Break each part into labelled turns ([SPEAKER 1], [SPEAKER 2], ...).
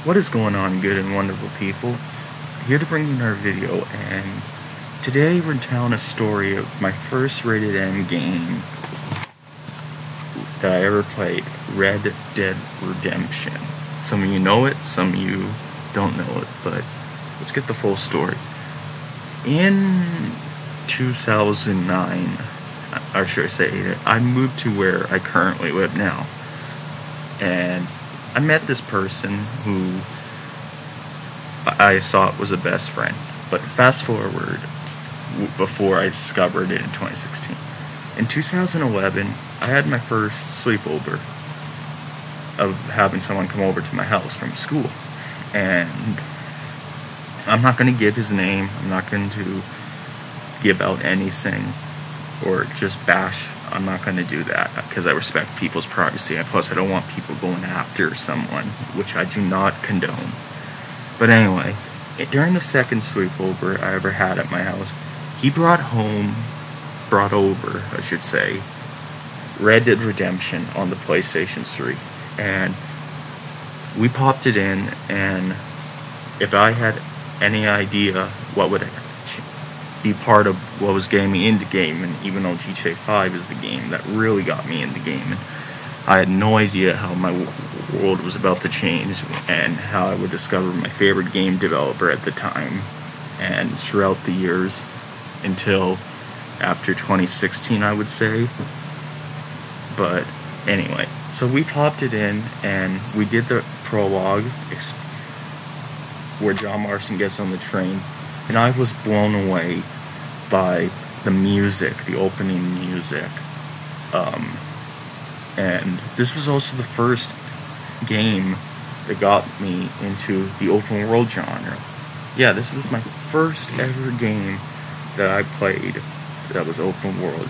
[SPEAKER 1] What is going on, good and wonderful people? Here to bring you another video, and today we're telling a story of my first rated M game that I ever played, Red Dead Redemption. Some of you know it, some of you don't know it, but let's get the full story. In 2009, or should I say, I moved to where I currently live now, and I met this person who I thought was a best friend. But fast forward before I discovered it in 2016. In 2011, I had my first sleepover of having someone come over to my house from school. And I'm not going to give his name. I'm not going to give out anything or just bash. I'm not going to do that because I respect people's privacy, and plus I don't want people going after someone, which I do not condone. But anyway, during the second sleepover I ever had at my house, he brought over, Red Dead Redemption on the PlayStation 3, and we popped it in, and if I had any idea what would be part of what was getting me into gaming, even though GTA 5 is the game that really got me into gaming, I had no idea how my world was about to change and how I would discover my favorite game developer at the time and throughout the years until after 2016, I would say. But anyway, so we popped it in and we did the prologue where John Marston gets on the train, and I was blown away by the music, the opening music. And this was also the first game that got me into the open world genre. Yeah, this was my first ever game that I played that was open world,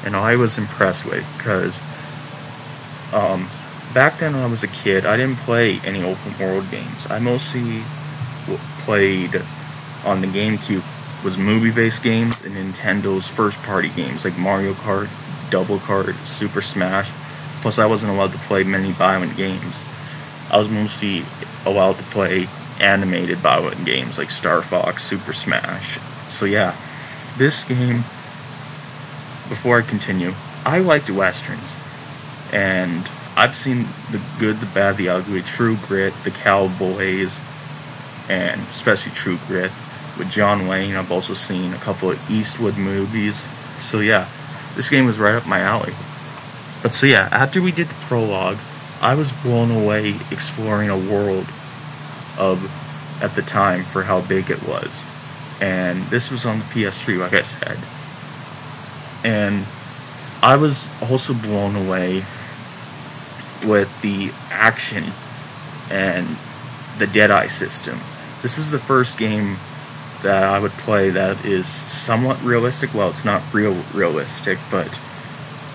[SPEAKER 1] and I was impressed with it because back then when I was a kid, I didn't play any open world games. I mostly played on the GameCube was movie-based games and Nintendo's first-party games like Mario Kart, Double Kart, Super Smash. Plus, I wasn't allowed to play many violent games. I was mostly allowed to play animated violent games like Star Fox, Super Smash. So yeah, this game, before I continue, I liked westerns, and I've seen the good, the bad, the ugly, True Grit, the Cowboys, and especially True Grit with John Wayne. I've also seen a couple of Eastwood movies. So yeah, this game was right up my alley. But so yeah, after we did the prologue, I was blown away exploring a world of, at the time, for how big it was. And this was on the PS3, like I said. And I was also blown away with the action and the Deadeye system. This was the first game that I would play that is somewhat realistic. Well, it's not realistic, but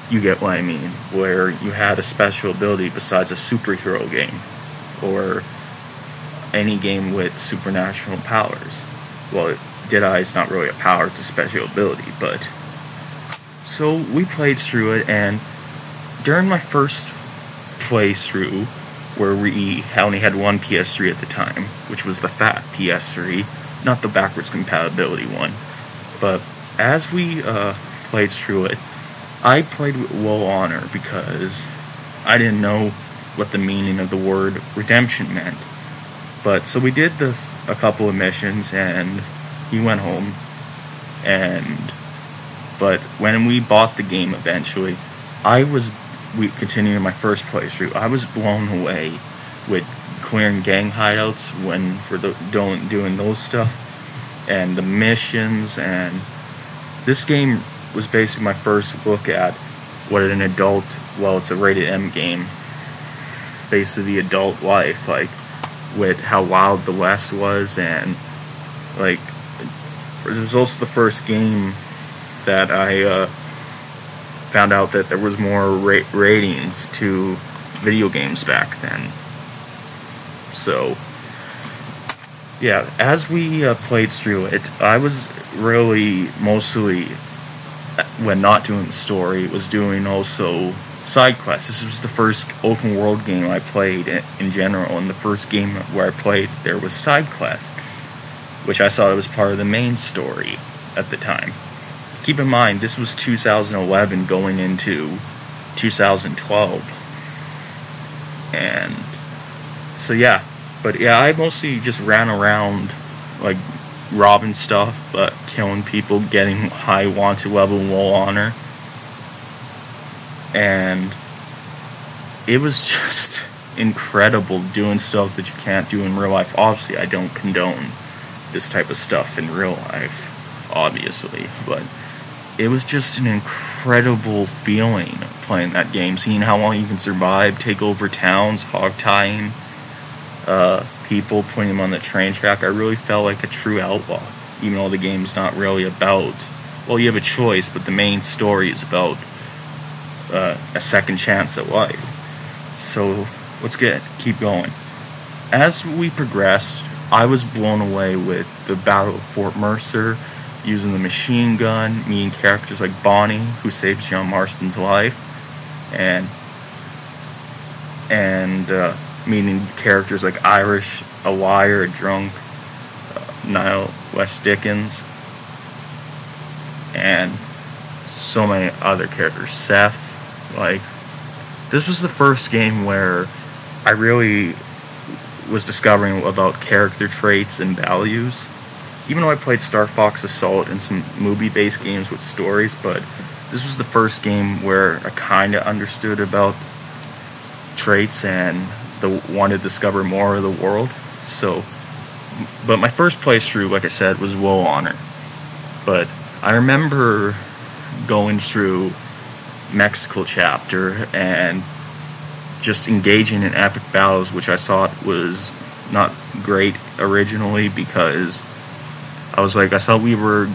[SPEAKER 1] you get what I mean, where you had a special ability besides a superhero game or any game with supernatural powers. Well, Deadeye is not really a power, it's a special ability, but so we played through it, and during my first playthrough, where we only had one PS3 at the time, which was the fat PS3, not the backwards compatibility one, but as we played through it, I played with low honor because I didn't know what the meaning of the word redemption meant. But so we did a couple of missions, and he went home, but when we bought the game eventually, we continued my first playthrough. I was blown away with clearing gang hideouts doing those stuff, and the missions, and this game was basically my first look at what an adult, well, it's a rated M game, basically the adult life, like with how wild the West was, and like it was also the first game that I found out that there was more ratings to video games back then. So yeah, as we played through it, I was really mostly, when not doing the story, was doing also side quests. This was the first open world game I played in general, and the first game where I played there was side quests, which I thought was part of the main story at the time. Keep in mind, this was 2011 going into 2012. And so yeah, but yeah, I mostly just ran around like robbing stuff, killing people, getting high wanted level low honor. And it was just incredible doing stuff that you can't do in real life. Obviously, I don't condone this type of stuff in real life, obviously, but it was just an incredible feeling playing that game, seeing how long you can survive, take over towns, hog-tying people, putting them on the train track. I really felt like a true outlaw, even though the game's not really about, well, you have a choice, but the main story is about a second chance at life. So let's keep going. As we progressed, I was blown away with the Battle of Fort Mercer, using the machine gun, meeting characters like Bonnie, who saves John Marston's life, and meeting characters like Irish, a liar, a drunk, Niall West Dickens, and so many other characters. Seth. Like, this was the first game where I really was discovering about character traits and values. Even though I played Star Fox Assault and some movie-based games with stories, but this was the first game where I kind of understood about traits and wanted to discover more of the world. So, but my first playthrough, like I said, was low honor. But I remember going through Mexico chapter and just engaging in epic battles, which I thought was not great originally, because I thought we were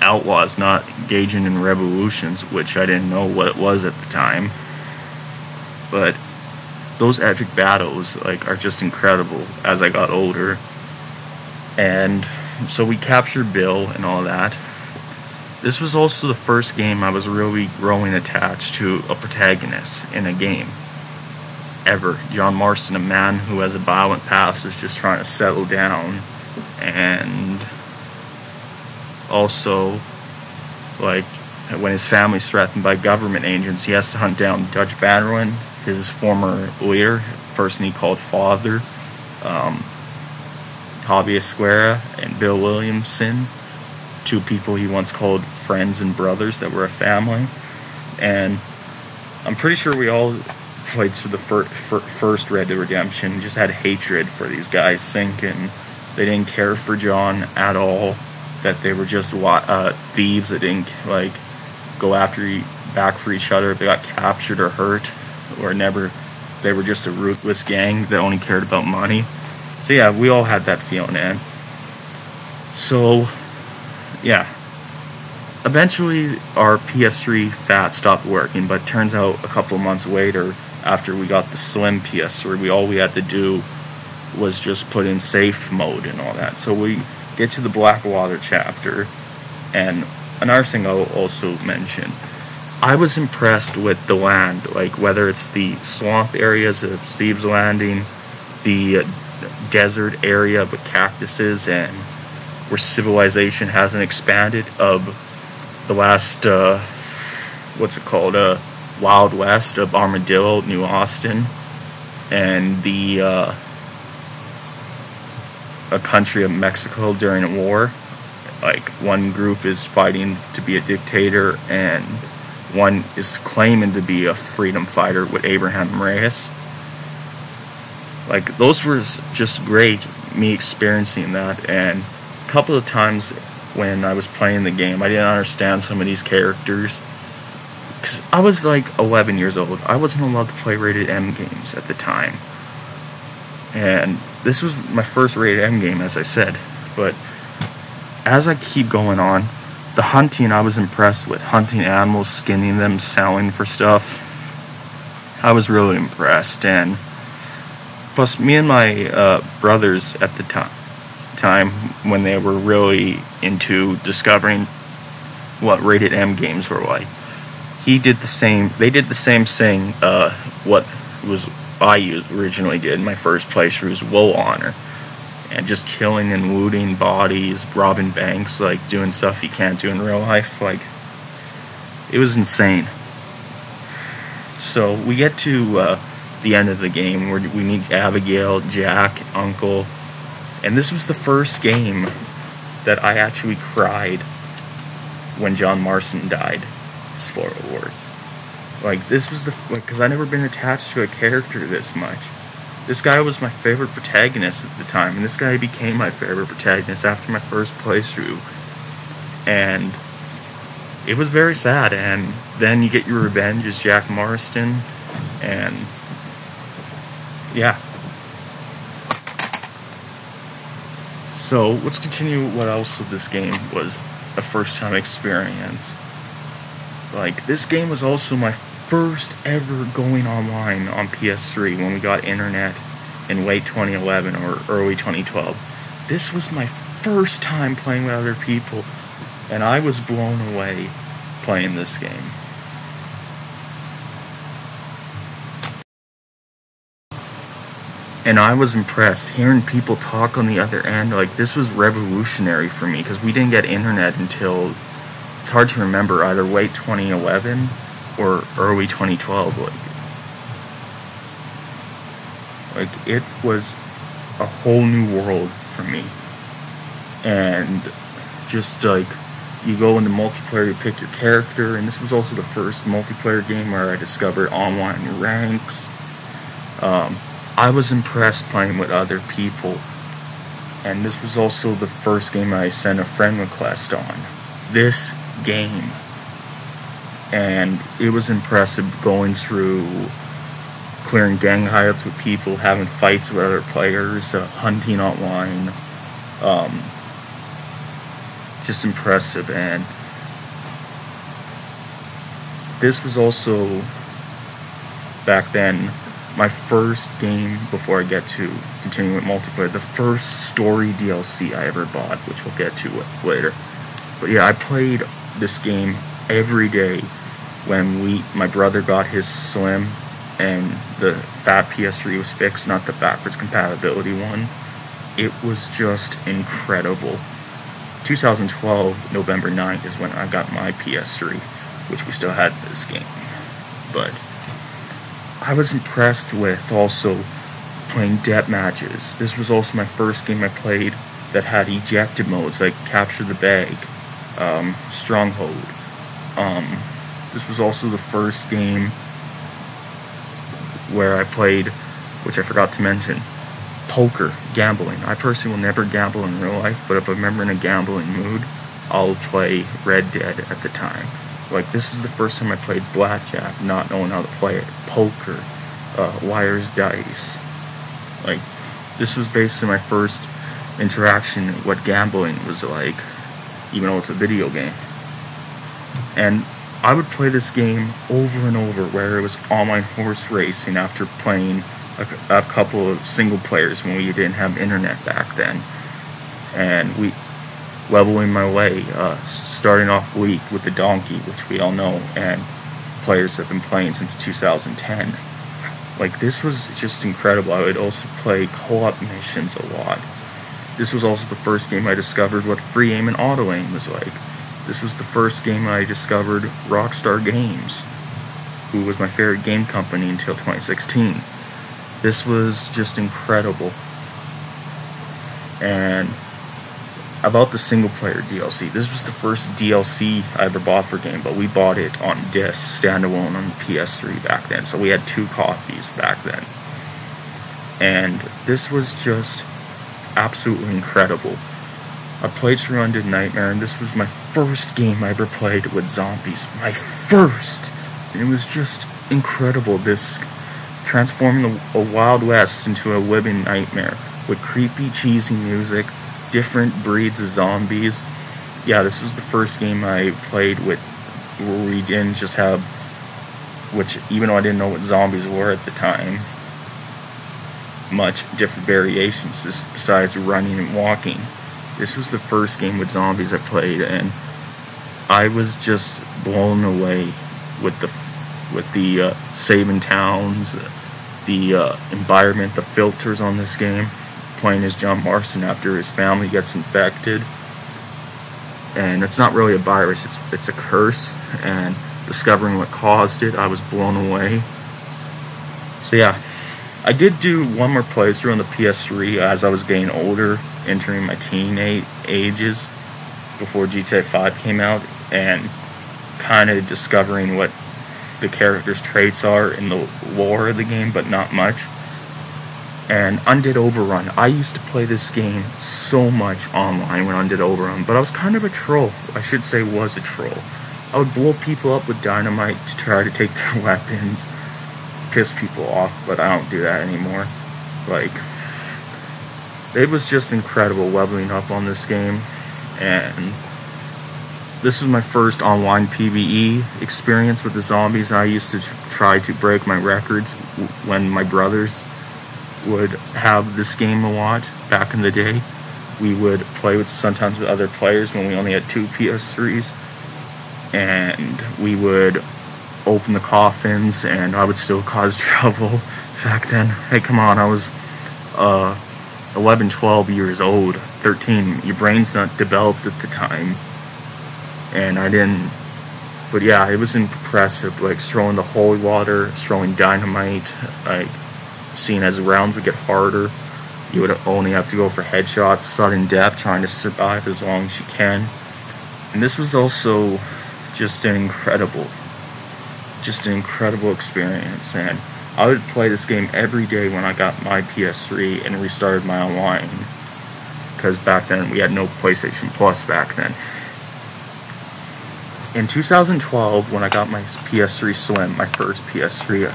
[SPEAKER 1] outlaws, not engaging in revolutions, which I didn't know what it was at the time. But those epic battles are just incredible as I got older. And so we captured Bill and all that. This was also the first game I was really growing attached to a protagonist in a game ever. John Marston, a man who has a violent past, is just trying to settle down, and also, when his family's threatened by government agents, he has to hunt down Dutch Bannerlin, his former leader, person he called father, Javier Esquerra, and Bill Williamson, two people he once called friends and brothers that were a family. And I'm pretty sure we all played through the first Red Dead Redemption, just had hatred for these guys, thinking they didn't care for John at all, that they were just thieves that didn't go back for each other if they got captured or hurt, or never. They were just a ruthless gang that only cared about money. So yeah, we all had that feeling, and so yeah. Eventually, our PS3 FAT stopped working, but it turns out a couple of months later, after we got the Slim PS3, all we had to do was just put in safe mode and all that. So we get to the Blackwater chapter, and another thing I'll also mention, I was impressed with the land, whether it's the swamp areas of Steve's Landing, the desert area with cactuses, and where civilization hasn't expanded, of the last, Wild West of Armadillo, New Austin, and the a country of Mexico during a war. One group is fighting to be a dictator, and one is claiming to be a freedom fighter with Abraham Reyes. Those were just great, me experiencing that. And a couple of times when I was playing the game, I didn't understand some of these characters, because I was 11 years old. I wasn't allowed to play rated M games at the time, and this was my first rated M game, as I said. But as I keep going on, the hunting, I was impressed with. Hunting animals, skinning them, selling for stuff, I was really impressed. And plus, me and my brothers at the time, when they were really into discovering what rated M games were like, he did the same. They did the same thing. What was originally did in my first playthrough was Woe Honor, and just killing and looting bodies, robbing banks, like doing stuff you can't do in real life. Like, it was insane. So we get to the end of the game where we meet Abigail, Jack, Uncle, and this was the first game that I actually cried when John Marston died. Spoiler alert. Like, this was because I never been attached to a character this much. This guy was my favorite protagonist at the time, and this guy became my favorite protagonist after my first playthrough. And it was very sad, and then you get your revenge as Jack Marston, and yeah. So, let's continue what else of this game was a first-time experience. Like, this game was also my first ever going online on PS3 when we got internet in late 2011 or early 2012. This was my first time playing with other people, and I was blown away playing this game. And I was impressed hearing people talk on the other end. Like, this was revolutionary for me because we didn't get internet until, it's hard to remember, either late 2011 or early 2012. Like it was a whole new world for me. And just like, you go into multiplayer, you pick your character, and this was also the first multiplayer game where I discovered online ranks. I was impressed playing with other people, and this was also the first game I sent a friend request on. This game. And it was impressive going through clearing gang hideouts with people, having fights with other players, hunting online. Just impressive. And this was also, back then, my first game, before I get to continuing with multiplayer, the first story DLC I ever bought, which we'll get to later. But yeah, I played this game every day when my brother got his Slim and the fat PS3 was fixed, not the backwards compatibility one. It was just incredible. 2012, November 9th is when I got my PS3, which we still had this game. But I was impressed with also playing depth matches. This was also my first game I played that had ejected modes, like Capture the Bag, Stronghold. This was also the first game where I played, which I forgot to mention, poker, gambling. I personally will never gamble in real life, but if I'm ever in a gambling mood, I'll play Red Dead at the time. Like, this was the first time I played blackjack, not knowing how to play it. Poker, Liar's Dice. Like, this was basically my first interaction with what gambling was like, even though it's a video game. And I would play this game over and over, where it was online horse racing after playing a couple of single players when we didn't have internet back then. And leveling my way, starting off weak with the donkey, which we all know, and players have been playing since 2010. Like, this was just incredible. I would also play co-op missions a lot. This was also the first game I discovered what free aim and auto aim was like. This was the first game I discovered Rockstar Games, who was my favorite game company until 2016. This was just incredible. And about the single player DLC, this was the first DLC I ever bought for a game, but we bought it on disc, standalone on the PS3 back then, so we had 2 copies back then. And this was just absolutely incredible. I played through Undead Nightmare, and this was my first game I ever played with zombies. My first! And it was just incredible, this transforming a Wild West into a living nightmare with creepy, cheesy music, different breeds of zombies. Yeah, this was the first game I played with where we didn't just have, which, even though I didn't know what zombies were at the time, much different variations besides running and walking. This was the first game with zombies I played, and I was just blown away with the saving towns, the environment, the filters on this game. Playing as John Marston after his family gets infected, and it's not really a virus, it's a curse, and discovering what caused it, I was blown away. So yeah, I did do one more playthrough on the PS3 as I was getting older, entering my ages, before GTA 5 came out, and kind of discovering what the characters' traits are in the lore of the game, but not much. And Undead Overrun, I used to play this game so much online when Undead Overrun, but I was kind of a troll. I should say was a troll. I would blow people up with dynamite to try to take their weapons, piss people off, but I don't do that anymore. Like, it was just incredible leveling up on this game, and this was my first online PvE experience with the zombies. I used to try to break my records when my brothers would have this game a lot back in the day. We would play with sometimes with other players when we only had 2 PS3s, and we would open the coffins, and I would still cause trouble back then. Hey, come on, I was 11, 12 years old, 13. Your brain's not developed at the time, and I didn't. But yeah, it was impressive, like throwing the holy water, throwing dynamite, like, seeing as the rounds would get harder, you would only have to go for headshots, sudden death, trying to survive as long as you can. And this was also just an incredible experience, and I would play this game every day when I got my PS3 and restarted my online, because back then we had no PlayStation Plus back then. In 2012, when I got my PS3 Slim, my first PS3,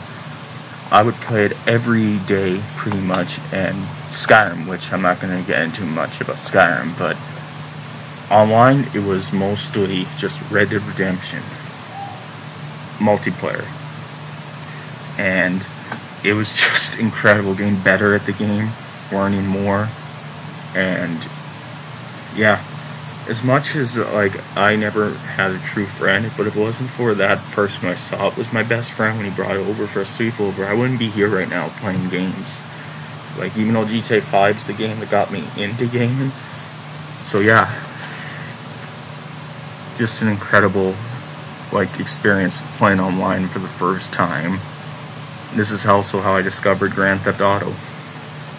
[SPEAKER 1] I would play it every day, pretty much, and Skyrim, which I'm not going to get into much about Skyrim, but online, it was mostly just Red Dead Redemption multiplayer, and it was just incredible, getting better at the game, learning more, and yeah, as much as, like, I never had a true friend, but if it wasn't for that person I saw, it was my best friend when he brought it over for a sleepover, I wouldn't be here right now playing games. Like, even though GTA 5's the game that got me into gaming. So yeah, just an incredible, like, experience playing online for the first time. This is also how I discovered Grand Theft Auto.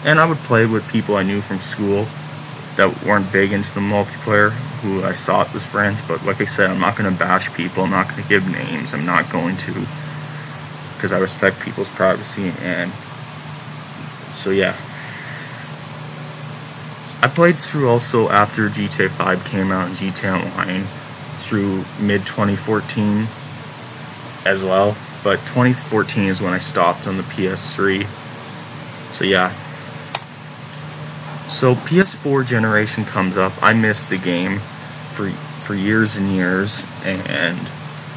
[SPEAKER 1] And I would play with people I knew from school that weren't big into the multiplayer, who I saw as friends, but like I said, I'm not going to bash people, I'm not going to give names, I'm not going to, because I respect people's privacy, and so yeah. I played through also after GTA 5 came out and GTA Online through mid-2014 as well, but 2014 is when I stopped on the PS3, so yeah. So PS4 generation comes up. I missed the game for years and years, and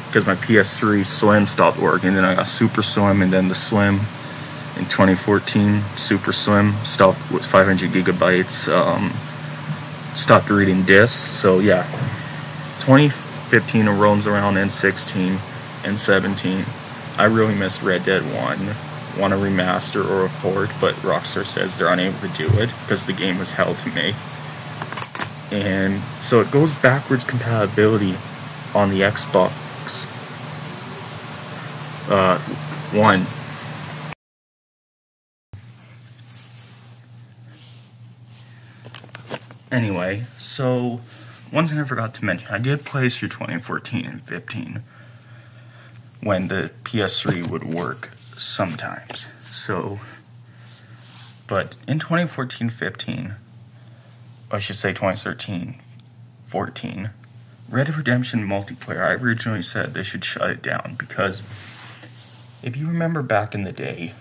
[SPEAKER 1] because my PS3 Slim stopped working, then I got Super Slim, and then the Slim in 2014, Super Slim stopped with 500 gigabytes, stopped reading discs. So yeah, 2015 rolls around, and 16 and 17. I really miss Red Dead 1. Want a remaster or a port, but Rockstar says they're unable to do it because the game was hell to make. And so it goes backwards compatibility on the Xbox One. Anyway, so one thing I forgot to mention, I did play through 2014 and 15 when the PS3 would work sometimes. So, but in 2014-15, I should say 2013-14, Red Dead Redemption multiplayer, I originally said they should shut it down, because if you remember back in the day,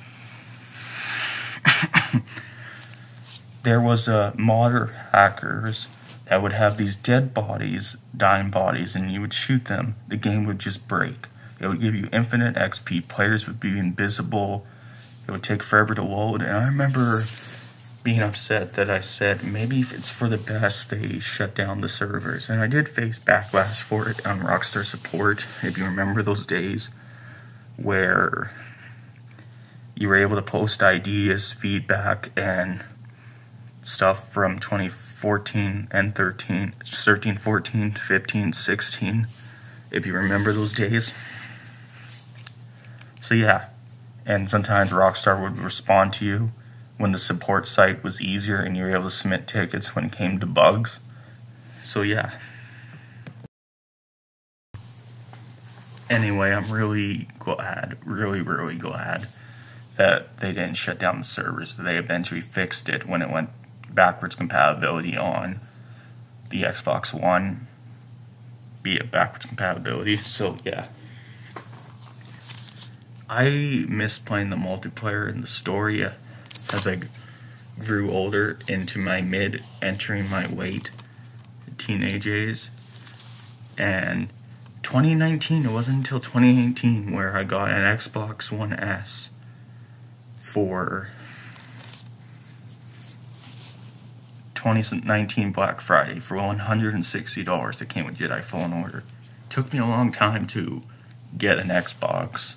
[SPEAKER 1] there was modder hackers that would have these dead bodies, dying bodies, and you would shoot them, the game would just break. It would give you infinite XP, players would be invisible, it would take forever to load, and I remember being upset that I said, maybe if it's for the best, they shut down the servers, and I did face backlash for it on Rockstar support, if you remember those days. where you were able to post ideas, feedback, and stuff from 2014 and 13, 14, 15, 16, if you remember those days. So yeah, and sometimes Rockstar would respond to you when the support site was easier and you were able to submit tickets when it came to bugs. So yeah. Anyway, I'm really glad that they didn't shut down the servers. They eventually fixed it when it went backwards compatibility on the Xbox One. Be it backwards compatibility, so yeah. I missed playing the multiplayer and the story as I grew older into my entering my late teenage years. And 2019, it wasn't until 2018 where I got an Xbox One S for 2019 Black Friday for $160 that came with Jedi Fallen Order. Took me a long time to get an Xbox.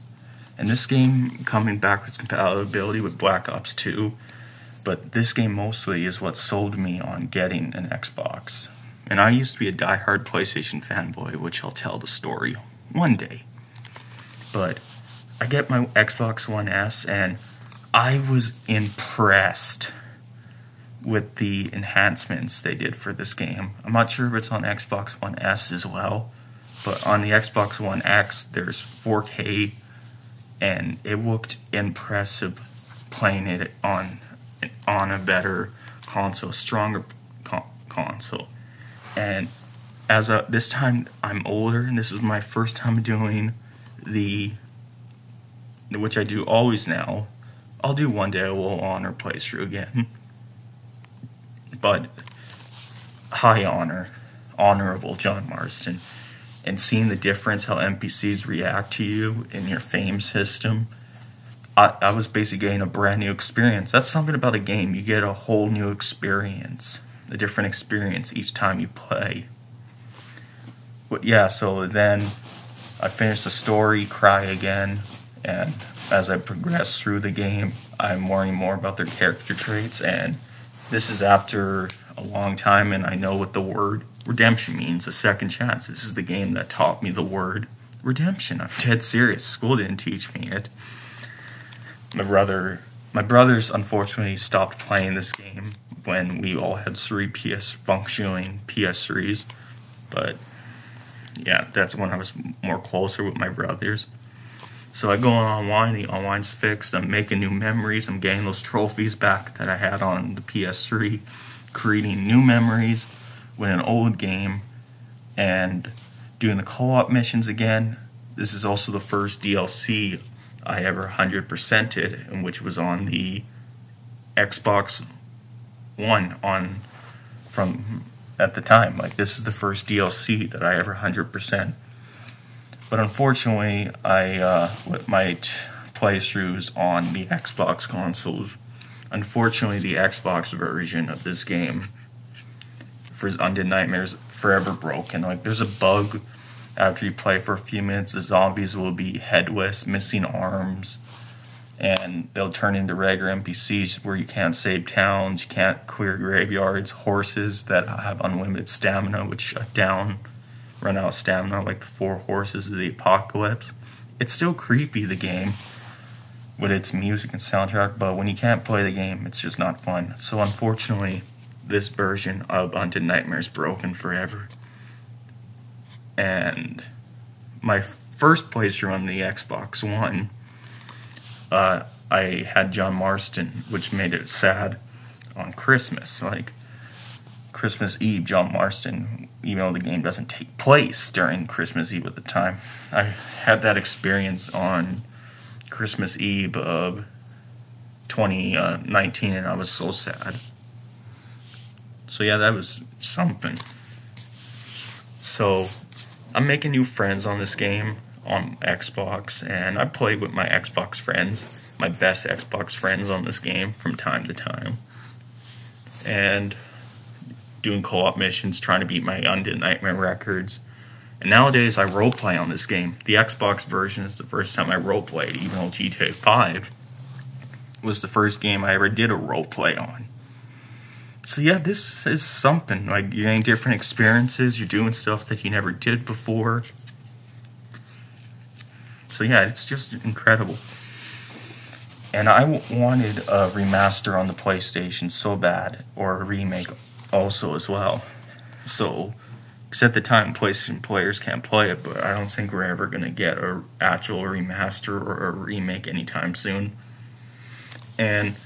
[SPEAKER 1] And this game coming backwards compatibility with Black Ops 2, but this game mostly is what sold me on getting an Xbox. And I used to be a diehard PlayStation fanboy, which I'll tell the story one day. But I get my Xbox One S, and I was impressed with the enhancements they did for this game. I'm not sure if it's on Xbox One S as well, but on the Xbox One X, there's 4K, and it looked impressive playing it on a better console, stronger console. And as this time I'm older, and this was my first time doing which I do always now. I'll do one day a Will Honor playthrough again. But high honor, honorable John Marston, and seeing the difference how NPCs react to you in your fame system, I was basically getting a brand new experience. That's something about a game. You get a whole new experience, a different experience each time you play. But yeah, so then I finished the story, cry again, and as I progress through the game, I'm learning more about their character traits, and this is after a long time, and I know what the word redemption means, a second chance. This is the game that taught me the word redemption. I'm dead serious. School didn't teach me it. My brothers unfortunately stopped playing this game when we all had functioning PS3s, but yeah, that's when I was more closer with my brothers. So I go online, the online's fixed, I'm making new memories, I'm getting those trophies back that I had on the PS3, creating new memories with an old game, and doing the co-op missions again. This is also the first DLC I ever 100%ed, and which was on the Xbox One from at the time. Like, this is the first DLC that I ever 100%. But unfortunately, with my playthroughs on the Xbox consoles, unfortunately the Xbox version of this game for Undead Nightmares forever broken. Like, there's a bug after you play for a few minutes, the zombies will be headless, missing arms, and they'll turn into regular NPCs where you can't save towns, you can't clear graveyards, horses that have unlimited stamina, which run out of stamina, like the 4 horses of the apocalypse. It's still creepy, the game, with its music and soundtrack, but when you can't play the game, it's just not fun. So unfortunately, this version of Undead Nightmares broken forever. And my first playthrough on the Xbox One, I had John Marston, which made it sad on Christmas. Like, Christmas Eve, John Marston, even though the game doesn't take place during Christmas Eve at the time, I had that experience on Christmas Eve of 2019, and I was so sad. So yeah, that was something. So I'm making new friends on this game on Xbox, and I play with my Xbox friends, my best Xbox friends on this game from time to time, and doing co-op missions, trying to beat my Undead Nightmare records, And nowadays I roleplay on this game. The Xbox version is the first time I roleplayed, even though GTA 5 was the first game I ever did a roleplay on. So yeah, this is something. Like, you're getting different experiences, you're doing stuff that you never did before. So yeah, it's just incredible. And I wanted a remaster on the PlayStation so bad, or a remake also as well. So, because at the time, PlayStation players can't play it, but I don't think we're ever going to get an actual remaster or a remake anytime soon. And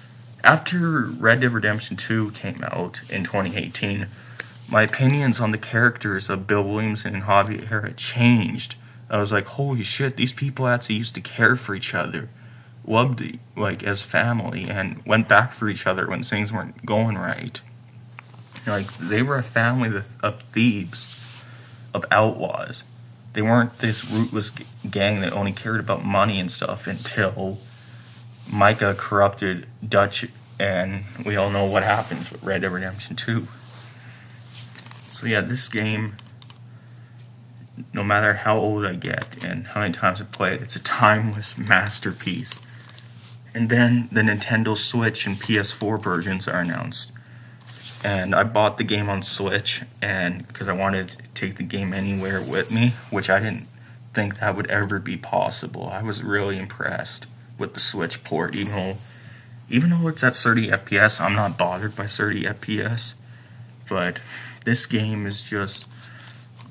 [SPEAKER 1] after Red Dead Redemption 2 came out in 2018, my opinions on the characters of Bill Williamson and Javier changed. I was like, holy shit, these people actually used to care for each other, loved, like, as family, and went back for each other when things weren't going right. Like, they were a family of thieves, of outlaws. They weren't this rootless gang that only cared about money and stuff until Micah corrupted Dutch, and we all know what happens with Red Dead Redemption 2. So yeah, this game, no matter how old I get and how many times I play it, it's a timeless masterpiece. And then the Nintendo Switch and PS4 versions are announced. And I bought the game on Switch, and because I wanted to take the game anywhere with me, which I didn't think that would ever be possible. I was really impressed with the Switch port, even though it's at 30 FPS, I'm not bothered by 30 FPS. But this game is just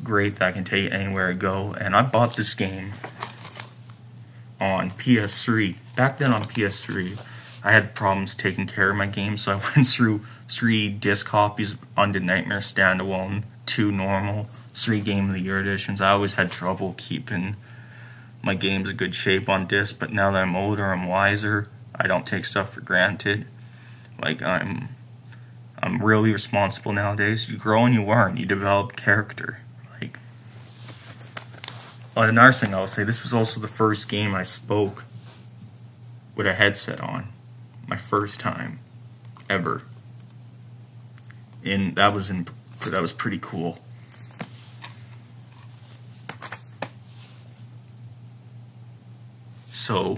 [SPEAKER 1] great that I can take it anywhere I go. And I bought this game on PS3. Back then on PS3, I had problems taking care of my games, so I went through 3 disc copies onto Nightmare Standalone, 2 normal, 3 Game of the Year editions. I always had trouble keeping my games in good shape on disc, but now that I'm older, I'm wiser. I don't take stuff for granted. Like, I'm really responsible nowadays. You grow and you learn. You develop character. Like, another thing I'll say, this was also the first game I spoke with a headset on. My first time ever. And that was pretty cool. So,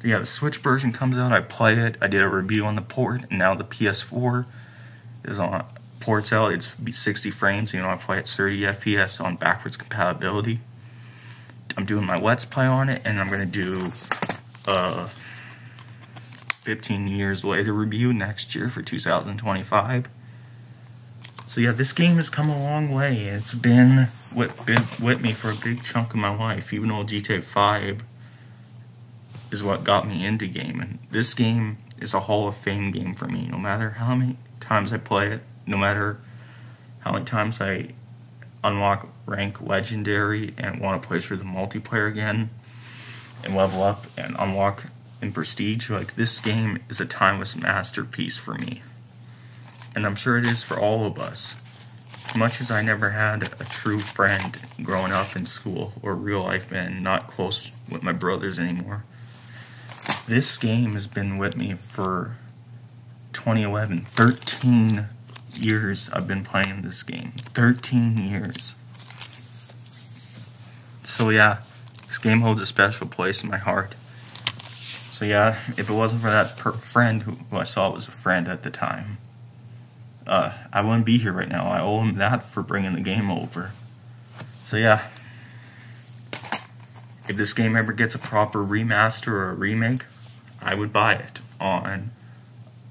[SPEAKER 1] yeah, the Switch version comes out, I play it, I did a review on the port, and now the PS4 is on ports out. It's 60 frames, I play at 30 FPS on backwards compatibility. I'm doing my Let's Play on it, and I'm going to do 15 years later review next year for 2025. So yeah, this game has come a long way. It's been with me for a big chunk of my life, even though GTA 5 is what got me into gaming. This game is a Hall of Fame game for me. No matter how many times I play it, no matter how many times I unlock rank legendary and want to play through the multiplayer again and level up and unlock in prestige, like, this game is a timeless masterpiece for me. And I'm sure it is for all of us. As much as I never had a true friend growing up in school or real life and not close with my brothers anymore, this game has been with me for 2011. 13 years I've been playing this game. 13 years. So yeah, this game holds a special place in my heart. So yeah, if it wasn't for that friend who I saw was a friend at the time, I wouldn't be here right now. I owe him that for bringing the game over. So yeah, if this game ever gets a proper remaster or a remake, I would buy it on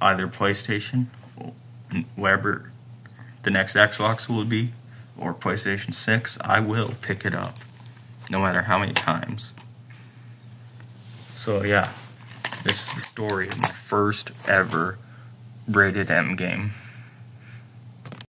[SPEAKER 1] either PlayStation, wherever the next Xbox will be, or PlayStation 6. I will pick it up, no matter how many times. So yeah, this is the story of my first ever rated M game.